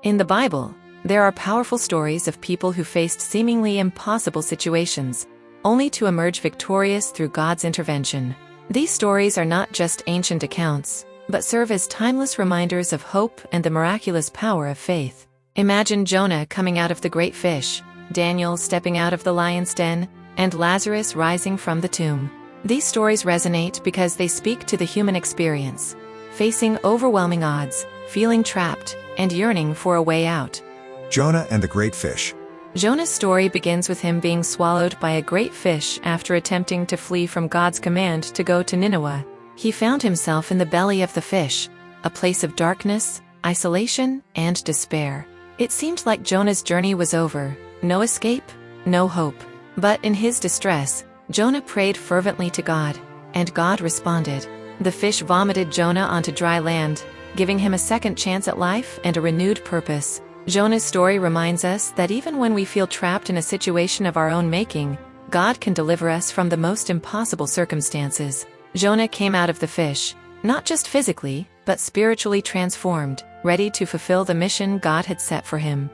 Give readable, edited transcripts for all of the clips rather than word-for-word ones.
In the Bible, there are powerful stories of people who faced seemingly impossible situations, only to emerge victorious through God's intervention. These stories are not just ancient accounts, but serve as timeless reminders of hope and the miraculous power of faith. Imagine Jonah coming out of the great fish, Daniel stepping out of the lion's den, and Lazarus rising from the tomb. These stories resonate because they speak to the human experience, facing overwhelming odds, feeling trapped, and yearning for a way out. Jonah and the great fish. Jonah's story begins with him being swallowed by a great fish after attempting to flee from God's command to go to Nineveh. He found himself in the belly of the fish, a place of darkness, isolation, and despair. It seemed like Jonah's journey was over, no escape, no hope. But in his distress, Jonah prayed fervently to God, and God responded. The fish vomited Jonah onto dry land, giving him a second chance at life and a renewed purpose. Jonah's story reminds us that even when we feel trapped in a situation of our own making, God can deliver us from the most impossible circumstances. Jonah came out of the fish, not just physically, but spiritually transformed, ready to fulfill the mission God had set for him.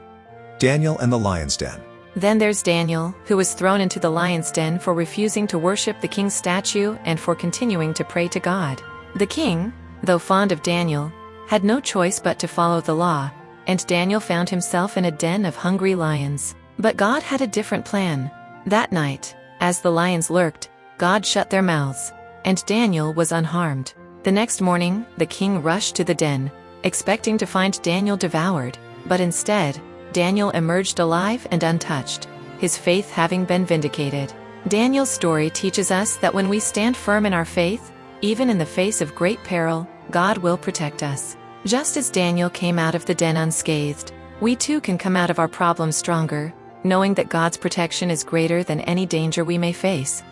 Daniel and the lion's den. Then there's Daniel, who was thrown into the lion's den for refusing to worship the king's statue and for continuing to pray to God. The king, though fond of Daniel, had no choice but to follow the law, and Daniel found himself in a den of hungry lions. But God had a different plan. That night, as the lions lurked, God shut their mouths, and Daniel was unharmed. The next morning, the king rushed to the den, expecting to find Daniel devoured, but instead, Daniel emerged alive and untouched, his faith having been vindicated. Daniel's story teaches us that when we stand firm in our faith, even in the face of great peril, God will protect us. Just as Daniel came out of the den unscathed, we too can come out of our problems stronger, knowing that God's protection is greater than any danger we may face.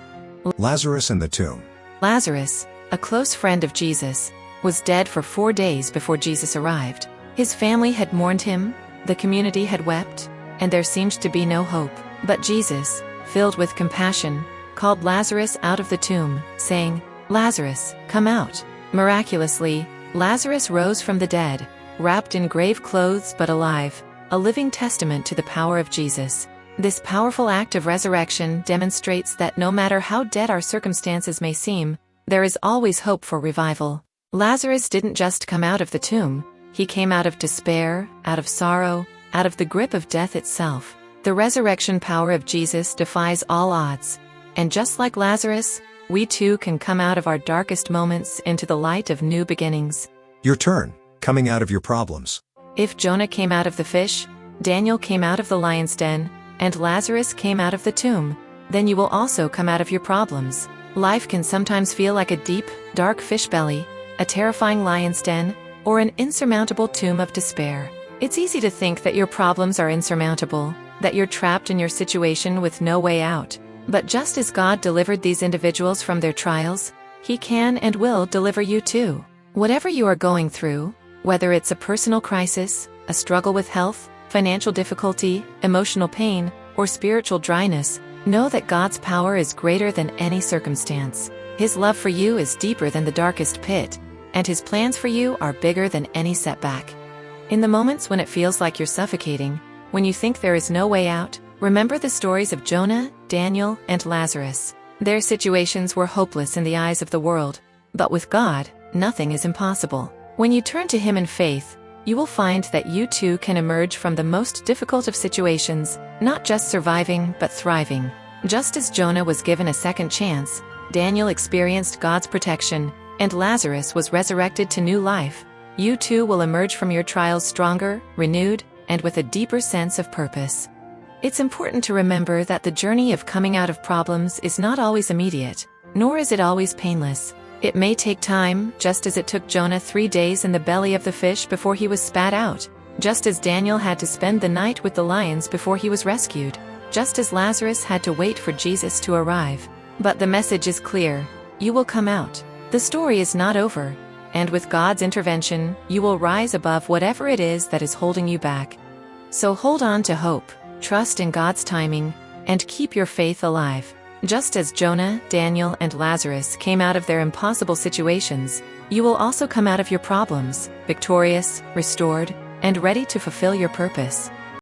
Lazarus and the tomb. Lazarus, a close friend of Jesus, was dead for 4 days before Jesus arrived. His family had mourned him, the community had wept, and there seemed to be no hope. But Jesus, filled with compassion, called Lazarus out of the tomb, saying, "Lazarus, come out." Miraculously, Lazarus rose from the dead, wrapped in grave clothes but alive, a living testament to the power of Jesus. This powerful act of resurrection demonstrates that no matter how dead our circumstances may seem, there is always hope for revival. Lazarus didn't just come out of the tomb, he came out of despair, out of sorrow, out of the grip of death itself. The resurrection power of Jesus defies all odds. And just like Lazarus, we too can come out of our darkest moments into the light of new beginnings. Your turn, coming out of your problems. If Jonah came out of the fish, Daniel came out of the lion's den, and Lazarus came out of the tomb, then you will also come out of your problems. Life can sometimes feel like a deep, dark fish belly, a terrifying lion's den, or an insurmountable tomb of despair. It's easy to think that your problems are insurmountable, that you're trapped in your situation with no way out. But just as God delivered these individuals from their trials, He can and will deliver you too. Whatever you are going through, whether it's a personal crisis, a struggle with health, financial difficulty, emotional pain, or spiritual dryness, know that God's power is greater than any circumstance. His love for you is deeper than the darkest pit, and His plans for you are bigger than any setback. In the moments when it feels like you're suffocating, when you think there is no way out, remember the stories of Jonah, Daniel, and Lazarus. Their situations were hopeless in the eyes of the world, but with God, nothing is impossible. When you turn to Him in faith, you will find that you too can emerge from the most difficult of situations, not just surviving but thriving. Just as Jonah was given a second chance, Daniel experienced God's protection, and Lazarus was resurrected to new life. You too will emerge from your trials stronger, renewed, and with a deeper sense of purpose. It's important to remember that the journey of coming out of problems is not always immediate, nor is it always painless. It may take time, just as it took Jonah 3 days in the belly of the fish before he was spat out, just as Daniel had to spend the night with the lions before he was rescued, just as Lazarus had to wait for Jesus to arrive. But the message is clear: you will come out. The story is not over, and with God's intervention, you will rise above whatever it is that is holding you back. So hold on to hope, trust in God's timing, and keep your faith alive. Just as Jonah, Daniel, and Lazarus came out of their impossible situations, you will also come out of your problems, victorious, restored, and ready to fulfill your purpose.